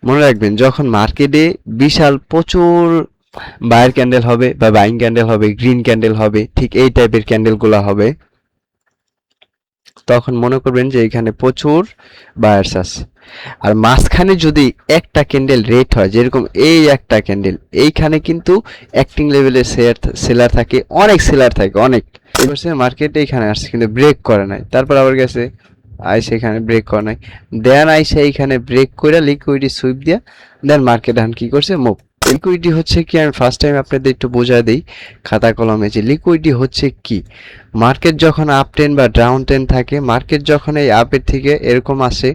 মনে রাখবেন যখন মার্কেটে বিশাল প্রচুর বায়ার ক্যান্ডেল হবে বা বাইং ক্যান্ডেল হবে, গ্রিন ক্যান্ডেল হবে, ঠিক এই টাইপের ক্যান্ডেলগুলো হবে, তখন মনে করবেন যে এখানে প্রচুর বায়ার্স আছে। আর মাঝখানে যদি একটা ক্যান্ডেল রেড হয়, যেরকম এই একটা ক্যান্ডেল, এইখানে কিন্তু অ্যাক্টিং লেভেলের সেলার থাকে, অনেক সেলার থাকে, অনেক। মার্কেটে এখানে আসছে কিন্তু ব্রেক করে নাই, তারপর আবার গেছে আইসে এখানে ব্রেক করে নাই, দেন আইসে এইখানে ব্রেক করে লিকুইডিটি সুইপ দিয়া দেন মার্কেট এখন কি করছে, মুভ। লিকুইডিটি হচ্ছে কি, আমি ফার্স্ট টাইম আপনাদের একটু বোঝা দিই খাতা কলমে, যে লিকুইডিটি হচ্ছে কি। মার্কেট যখন আপ টেন বা ডাউন টেন থাকে, মার্কেট যখন এই আপের থেকে এরকম আসে,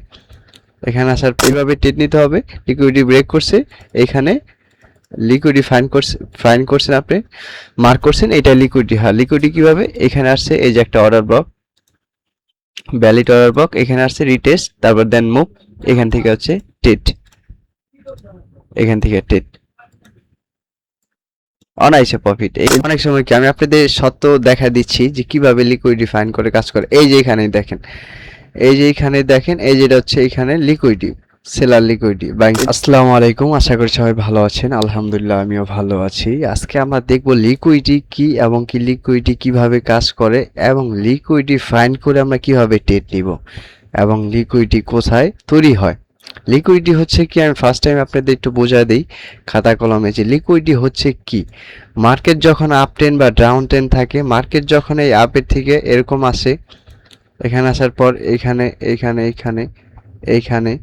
এখানে আসার এইভাবে টেট নিতে হবে, লিকুইডিটি ব্রেক করছে, এখানে লিকুইডিটি ফাইন করছেন আপনি, মার্ক করছেন, এটা লিকুইডিটি। হ্যাঁ, লিকুইডিটি কিভাবে, এখানে আসছে এই যে একটা order block, valid order block, এখানে আসছে রিটেস্ট, তারপর দেন মুভ, এখান থেকে হচ্ছে টেট, এখান থেকে টেট, অনায়াসে প্রফিট। এই অনেক সময় কি আমি আপনাদের সত্য দেখা দিচ্ছি যে কিভাবে লিকুইডিটি ফাইন করে কাজ করে। এই যে এখানে দেখেন, এই যে এখানে দেখেন, এই যেটা হচ্ছে এখানে লিকুইডিটি, সেলার লিকুইডিটি বাইং। আসসালামু আলাইকুম, আশা করি সবাই ভালো আছেন। আলহামদুলিল্লাহ আমিও ভালো আছি। আজকে আমরা দেখব লিকুইডিটি কি এবং কি লিকুইডিটি কিভাবে কাজ করে এবং লিকুইডিটি ফাইন করে আমরা কিভাবে ট্রেড নিব এবং লিকুইডিটি কোথায় তৈরি হয়। লিকুইডিটি হচ্ছে কি, আমি ফার্স্ট টাইম আপনাদের একটু বোঝা দিই খাতা কলমে, যে লিকুইডিটি হচ্ছে কি। মার্কেট যখন আপ টেন বা ডাউন টেন থাকে, মার্কেট যখন এই আপের থেকে এরকম আসে, এখানে আসার পর এইখানে এইখানে এইখানে এইখানে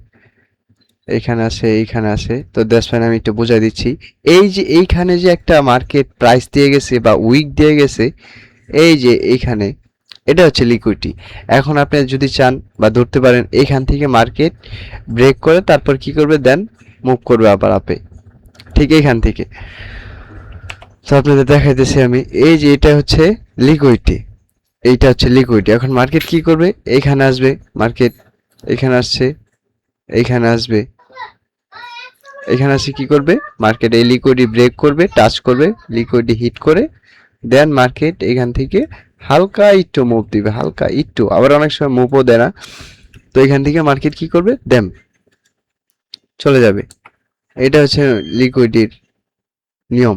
এইখানে আসে, এইখানে আসে, তো দ্যাটস ফাইন, আমি একটু বোঝাই দিচ্ছি। এই যে এইখানে যে একটা মার্কেট প্রাইস দিয়ে গেছে বা উইক দিয়ে গেছে, এই যে এইখানে, এটা হচ্ছে লিকুইডিটি। এখন আপনি যদি চান বা ধরতে পারেন এইখান থেকে মার্কেট ব্রেক করে তারপর কি করবে, দেন মুভ করবে আবার আপে, ঠিক এইখান থেকে। তো আপনাদের দেখাইতেছি আমি, এই যে এটা হচ্ছে লিকুইডিটি, এইটা হচ্ছে লিকুইডিটি। এখন মার্কেট কি করবে, এইখানে আসবে, মার্কেট এখানে আসছে, এইখানে আসবে, এখানে আসে কি করবে, মার্কেট এই লিকুইডিটি ব্রেক করবে, টাচ করবে, লিকুইডিটি হিট করে দেন মার্কেট এখান থেকে হালকা একটু মুভ দিবে, হালকা একটু, আবার অনেক সময় মুভও দেয় না। তো এখান থেকে মার্কেট কি করবে, দেন চলে যাবে। এটা হচ্ছে লিকুইডিটির নিয়ম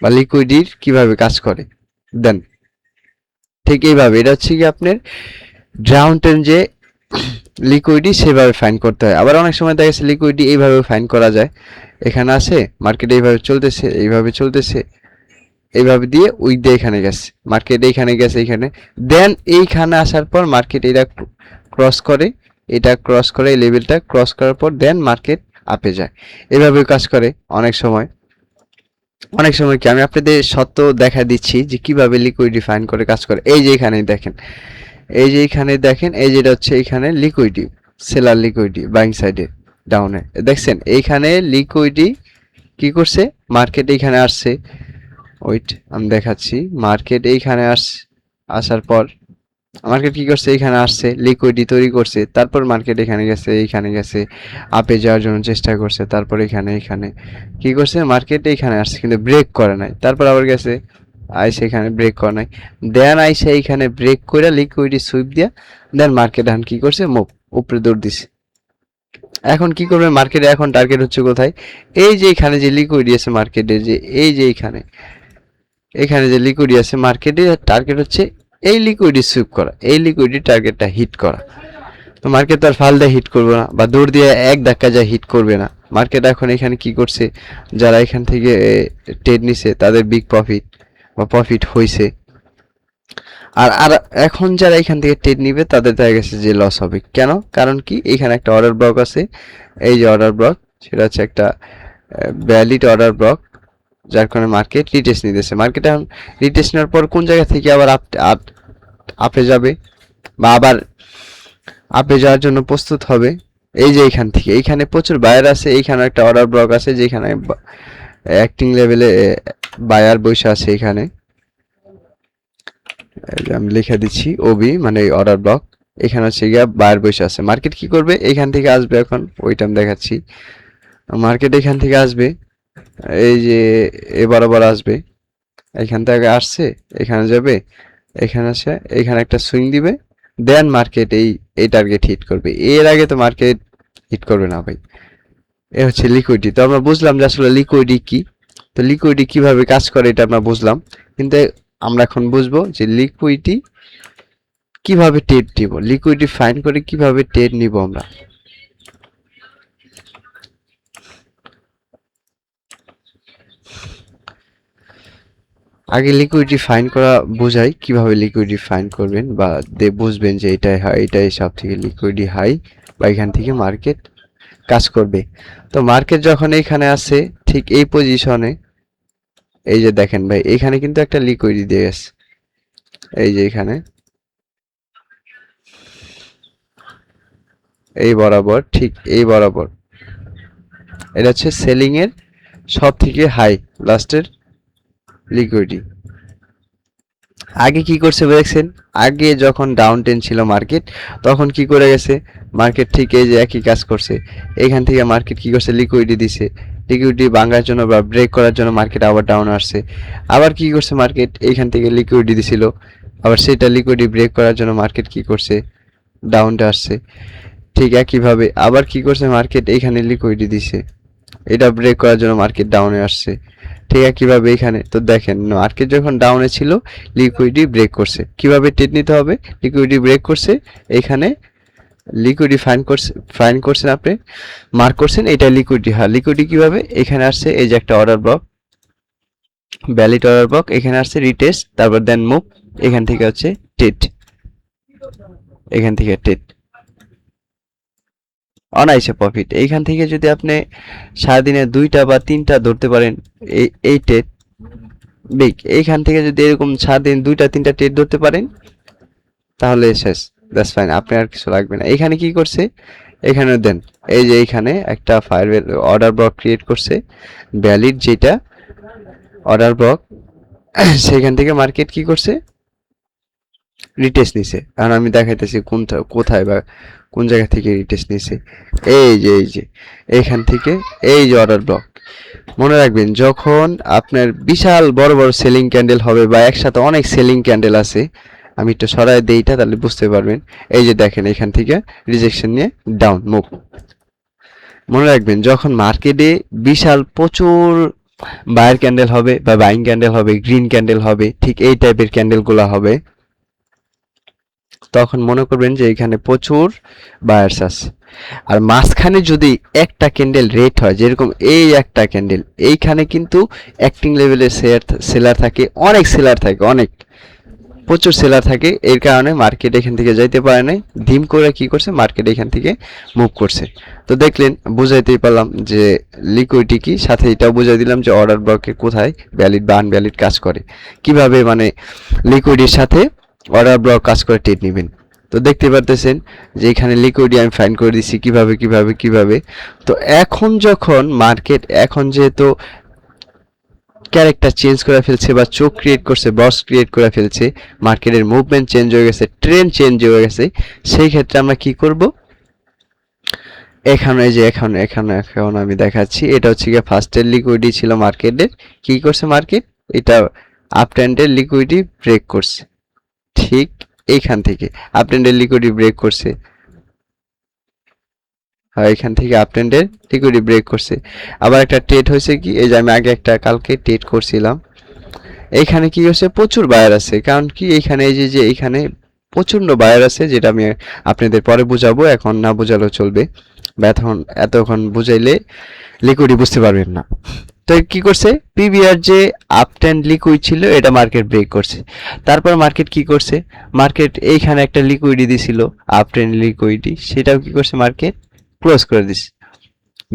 বা লিকুইডিটির কিভাবে কাজ করে। দেন ঠিক এইভাবে, এটা হচ্ছে কি আপনার ডাউন টেন যে লিকুইডিটি সেভাবে ফাইন করতে হয়। আবার অনেক সময় দেখা যাচ্ছে লিকুইডিটি এইভাবে ফাইন করা যায়, এখানে আসে মার্কেট এইভাবে চলতেছে, এইভাবে চলতেছে, এইভাবে দিয়ে উইক দিয়ে এখানে গেছে, মার্কেট এইখানে গেছে, এইখানে দেন এইখানে আসার পর মার্কেট এটা ক্রস করে, এটা ক্রস করে, এই লেভেলটা ক্রস করার পর দেন মার্কেট আপে যায়। এভাবে কাজ করে অনেক সময়। অনেক সময় কি আমি আপনাদের সত্য দেখা দিচ্ছি যে কিভাবে লিকুইডিটি ফাইন করে কাজ করে। এই যে এখানে দেখেন, এই যে এখানে দেখেন, এই যেটা হচ্ছে এখানে লিকুইডিটি, সেলার লিকুইডিটি বাইং সাইডে ডাউনে দেখছেন, এইখানে লিকুইডিটি কি করছে, মার্কেট এইখানে আসছে, ওয়েট আমি দেখাচ্ছি, মার্কেট এইখানে আসার পর মার্কেট কি করছে, এইখানে আসছে, লিকুইডিটি তৈরি করছে, তারপর মার্কেট এখানে গেছে, এইখানে গেছে, আপে যাওয়ার জন্য চেষ্টা করছে, তারপর এখানে এখানে কি করছে, মার্কেট এইখানে আসছে কিন্তু ব্রেক করে নাই, তারপর আবার গেছে আইসে এখানে ব্রেক করে নাই, দেন আইসে এইখানে ব্রেক করে লিকুইডিটি সুইপ দিয়া দেন মার্কেট এখন কি করছে, মুভ উপরে দৌড় দিছে। এখন কি করবে মার্কেটে, এখন টার্গেট হচ্ছে কোথায়, এই যে এখানে যে লিকুইডিটি আছে মার্কেটে, যে এই যে এইখানে এখানে যে লিকুইডিটি আছে মার্কেটে, টার্গেট হচ্ছে এই লিকুইডিটি সুইপ করা, এই লিকুইডিটি টার্গেটটা হিট করা। তো মার্কেট তো আর ফাল দিয়ে হিট করবে না বা দৌড় দিয়ে এক ধাক্কা যা হিট করবে না। মার্কেট এখন এখানে কি করছে, যারা এখান থেকে ট্রেড নিছে তাদের বিগ প্রফিট বা প্রফিট হয়েছে, আর আর এখন যারা এখান থেকে ট্রেড নিবে তাদের দেখা গেছে যে লস হবে। কেন, কারণ কি, এখানে একটা অর্ডার ব্লক আছে, এই যে অর্ডার ব্লক, সেটা হচ্ছে একটা ভ্যালিড অর্ডার ব্লক, যার কারণে মার্কেট রিটেস্ট নিতেছে। মার্কেট এখন রিটেস্ট নেওয়ার পর কোন জায়গা থেকে আবার আপে যাবে বা আবার আপে যাওয়ার জন্য প্রস্তুত হবে, এই যে এইখান থেকে, এইখানে প্রচুর বায়ার আছে, এইখানে একটা অর্ডার ব্লক আছে যেখানে অ্যাক্টিং লেভেলে বায়ার বসে আছে, এখানে আমি লিখে দিচ্ছি ওবি মানে অর্ডার ব্লক, এখানে হচ্ছে গিয়া বায়ার বসে আছে। মার্কেট কি করবে, এখান থেকে আসবে, এখন ওইটা আমি দেখাচ্ছি। মার্কেট এখান থেকে আসবে, এই যে এ বরাবর আসবে, এখান থেকে আসছে, এখানে যাবে, এখানে আসে, এখানে একটা সুইং দিবে, দেন মার্কেট এই টার্গেট হিট করবে। এর আগে তো মার্কেট হিট করবে না ভাই, এ হচ্ছে লিকুইডিটি। তো আমরা বুঝলাম যে আসলে লিকুইডিটি কি। তো লিকুইডিটি কিভাবে কাজ করে এটা আমরা বুঝলাম, কিন্তু আমরা এখন বুঝবো যে লিকুইডিটি কিভাবে ট্রেড নিব, লিকুইডিটি ফাইন্ড করে কিভাবে ট্রেড নিব আমরা। আগে লিকুইডিটি ফাইন্ড করা বোঝাই, কিভাবে লিকুইডিটি ফাইন্ড করবেন বা বুঝবেন যে এটাই হাই, এটাই সব থেকে লিকুইডিটি হাই বা এখান থেকে মার্কেট কাজ করবে। তো মার্কেট যখন এইখানে আসে ঠিক এই পজিশনে, এই যে দেখেন ভাই এখানে কিন্তু একটা লিকুইডিটি দিয়ে গেছে, এই যে এখানে এই বরাবর, ঠিক এই বরাবর, এটা হচ্ছে সেলিং এর সব থেকে হাই লাস্টের লিকুইডিটি। আগে কি করছে দেখছেন, আগে যখন ডাউন টেন ছিল মার্কেট, তখন কি করে গেছে মার্কেট, ঠিক এই যে একই কাজ করছে। এখান থেকে মার্কেট কি করছে, লিকুইডিটি দিছে, লিকুইডিটি ভাঙার জন্য বা ব্রেক করার জন্য মার্কেট আবার ডাউন আসছে। আবার কি করছে মার্কেট, এইখান থেকে লিকুইডিটি দিছিল, আবার সেটা লিকুইডিটি ব্রেক করার জন্য মার্কেট কি করছে, ডাউনটা আসছে। ঠিক একইভাবে আবার কি করছে মার্কেট, এইখানে লিকুইডিটি দিছে, এটা ব্রেক করার জন্য মার্কেট ডাউনে আসছে। ঠিক আছে, কিভাবে এখানে তো দেখেন মার্কেট যখন ডাউনে ছিল লিকুইডিটি ব্রেক করছে। কিভাবে ট্রেড নিতে হবে, লিকুইডিটি ব্রেক করছে, এখানে লিকুইডিটি ফাইন করছেন আপনি, মার্ক করছেন, এটা লিকুইডিটি। হ্যাঁ, লিকুইডিটি কিভাবে, এখানে আসছে এই যে একটা order block, valid order block, এখানে আসছে রিটেস্ট, তারপর দেন মুভ, এখান থেকে হচ্ছে ট্রেড, এখান থেকে ট্রেড অনায়াসে প্রফিট। এইখান থেকে যদি আপনি সারাদিনে 2টা বা 3টা ধরতে পারেন, এই ট্রেড বিগ, এইখান থেকে যদি এরকম সারাদিন 2টা 3টা ট্রেড ধরতে পারেন তাহলে শেষ, দ্যাটস ফাইন, আপনার আর কিছু লাগবে না। এখানে কি করছে, এখানে দেন এই যে এইখানে একটা ফায়ার অর্ডার ব্লক ক্রিয়েট করছে, ভ্যালিড যেটা অর্ডার ব্লক, সেখান থেকে মার্কেট কি করছে, রিটেস্ট নিছে। কারণ আমি দেখাইতেছি কোনটা কোথায় বা কোন জায়গা থেকে রিটেস্ট নিছে, এই যে এইখান থেকে, এই যে অর্ডার ব্লক। মনে রাখবেন যখন আপনার বিশাল বড় বড় সেলিং ক্যান্ডেল হবে বা একসাথে অনেক সেলিং ক্যান্ডেল আছে, আমি একটু সরাই দেইটা তাহলে বুঝতে পারবেন। এই যে দেখেন এখান থেকে রিজেকশন নিয়ে ডাউন মুভ। মনে রাখবেন যখন মার্কেটে বিশাল প্রচুর বায়ার ক্যান্ডেল হবে বা বাইং ক্যান্ডেল হবে, গ্রিন ক্যান্ডেল হবে, ঠিক এই টাইপের ক্যান্ডেলগুলো হবে, তখন মনে করবেন যে এখানে প্রচুর বায়ার্স আছে। আর মাঝখানে যদি একটা ক্যান্ডেল রেড হয়, যেরকম এই একটা ক্যান্ডেল, এইখানে কিন্তু অ্যাক্টিং লেভেলের সেলার থাকে, অনেক সেলার থাকে, অনেক প্রচুর সেলার থাকে। এর কারণে মার্কেট এখান থেকে যাইতে পারে নাই, ধিম করে কি করছে মার্কেট এখান থেকে মুভ করছে। তো দেখলেন, বুঝাইতেই পারলাম যে লিকুইডিটি কি, সাথে এটাও বুঝাই দিলাম যে অর্ডার ব্লকে কোথায় ভ্যালিড বা আনভ্যালিড কাজ করে, কিভাবে মানে লিকুইডিটির সাথে অর্ডার ব্লক কাজ করে ট্রেড নেবেন। তো দেখতে পারতেছেন যে এখানে লিকুইডিটি আমি ফাইন্ড করে দিচ্ছি কিভাবে। তো এখন যখন মার্কেট, এখন যেহেতু ক্যারেক্টার চেঞ্জ করে ফেলছে বা চোখ ক্রিয়েট করছে, বক্স ক্রিয়েট করে ফেলছে, মার্কেটের মুভমেন্ট চেঞ্জ হয়ে গেছে, ট্রেন্ড চেঞ্জ হয়ে গেছে, সেই ক্ষেত্রে আমরা কি করব, এখানে যে এখন আমি দেখাচ্ছি, এটা হচ্ছে গিয়ে ফার্স্টের লিকুইডিটি ছিল মার্কেটের, কি করছে মার্কেট, এটা আপ ট্রেন্ডের লিকুইডিটি ব্রেক করছে, ঠিক এইখান থেকে আপ ট্রেন্ডের লিকুইডিটি ব্রেক করছে, হ্যাঁ এখান থেকে আপ ট্রেন্ডের লিকুইডিটি ব্রেক করছে। আবার একটা ট্রেড হয়েছে কি, এই যে আমি আগে একটা কালকে ট্রেড করছিলাম, এইখানে কি হচ্ছে প্রচুর বায়ার আছে, কারণ কি এইখানে এই যে এইখানে প্রচন্ড বায়ার আছে, যেটা আমি আপনাদের পরে বুঝাবো, এখন না বুঝালেও চলবে, বা এতক্ষণ বুঝাইলে লিকুইডিটি বুঝতে পারবেন না। তো কি করছে, পিবিআর যে আপ ট্রেন্ড লিকুইড ছিল এটা মার্কেট ব্রেক করছে। তারপর মার্কেট কি করছে, মার্কেট এইখানে একটা লিকুইডিটি দিছিল আপ ট্রেন্ড লিকুইডিটি, সেটাও কি করছে মার্কেট ক্লোজ করে দিছে,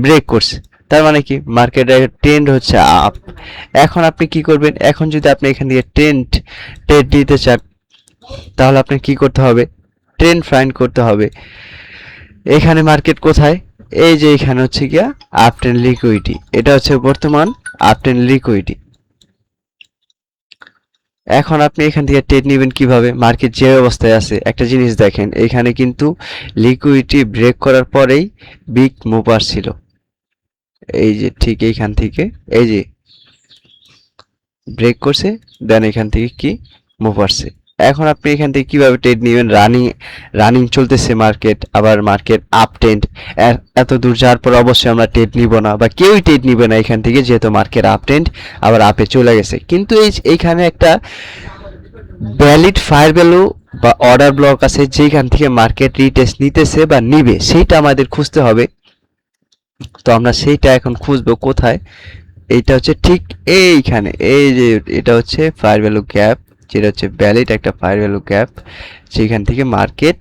ব্রেক করছে। তার মানে কি মার্কেটের ট্রেন্ড হচ্ছে আপ। এখন আপনি কি করবেন, এখন যদি আপনি এখান থেকে ট্রেড দিতে চান, তাহলে আপনি কি করতে হবে, ট্রেন্ড ফাইন্ড করতে হবে। এখানে মার্কেট কোথায়, এই যে এখানে হচ্ছে গিয়া আপ ট্রেন্ড লিকুইডিটি, এটা হচ্ছে বর্তমান আপ ট্রেন্ড লিকুইডিটি। এখন আপনি এখান থেকে ট্রেড নেবেন কিভাবে, মার্কেট যে অবস্থায় আছে, একটা জিনিস দেখেন, এখানে কিন্তু লিকুইডিটি ব্রেক করার পরেই বিগ মুভার ছিল, এই যে ঠিক এইখান থেকে, এই যে ব্রেক করছে, দেন এখান থেকে কি মুভ আসছে, এখন আপনি এখান থেকে কিভাবে ট্রেড নেবেন, রানিং চলতেছে মার্কেট, আবার মার্কেট আপ ট্রেন্ড, এত দূর যাওয়ার পর অবশ্যই আমরা ট্রেড নিব না বা কেউই ট্রেড নিবে না এখান থেকে, যেহেতু মার্কেট আপ ট্রেন্ড আবার আপে চলে গেছে। কিন্তু এইখানে একটা ভ্যালিড ফায়ার ভ্যালু বা অর্ডার ব্লক আছে, যেখান থেকে মার্কেট রিটেস্ট নিতেছে বা নিবে, সেইটা আমাদের খুঁজতে হবে। তো আমরা সেইটা এখন খুঁজবো কোথায়, এইটা হচ্ছে ঠিক এইখানে, এই যে এটা হচ্ছে ফায়ার ভ্যালু গ্যাপ, যেটা হচ্ছে ভ্যালিড একটা ফায়ার ভ্যালু গ্যাপ, যেখান থেকে মার্কেট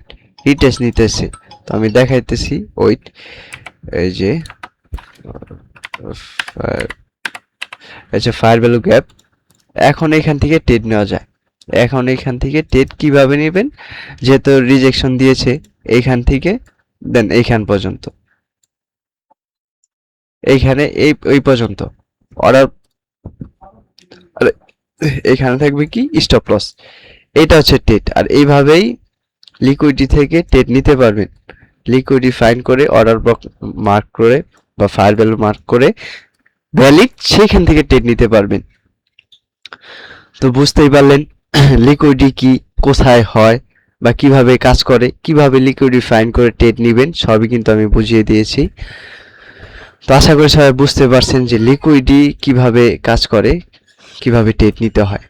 রিটেস্ট নিতেছে। তো আমি দেখাইতেছি, ওইট, এই যে ফায়ার ভ্যালু গ্যাপ। এখন এখান থেকে ট্রেড নেওয়া যায়। এখন এখান থেকে ট্রেড কিভাবে নেবেন, যেহেতু রিজেকশন দিয়েছে এইখান থেকে দেন এইখান পর্যন্ত, এইখানে এই পর্যন্ত অর্ডার, এখানে থাকবে কি স্টপ লস। এটা হচ্ছে ট্রেড, আর এইভাবেই লিকুইডিটি থেকে ট্রেড নিতে পারবেন। লিকুইডিটি ফাইন করে অর্ডার ব্লক মার্ক করে বা ফায়ার ভ্যালু মার্ক করে ভ্যালিড, সেইখান থেকে ট্রেড নিতে পারবেন। তো বুঝতেই পারলেন লিকুইডিটি কি, কোথায় হয় বা কিভাবে কাজ করে, কিভাবে লিকুইডিটি ফাইন করে ট্রেড নেবেন, সবই কিন্তু আমি বুঝিয়ে দিয়েছি। তো আশা করি সবাই বুঝতে পারছেন যে লিকুইডিটি কিভাবে কাজ করে, কিভাবে ট্রেড নিতে হয়।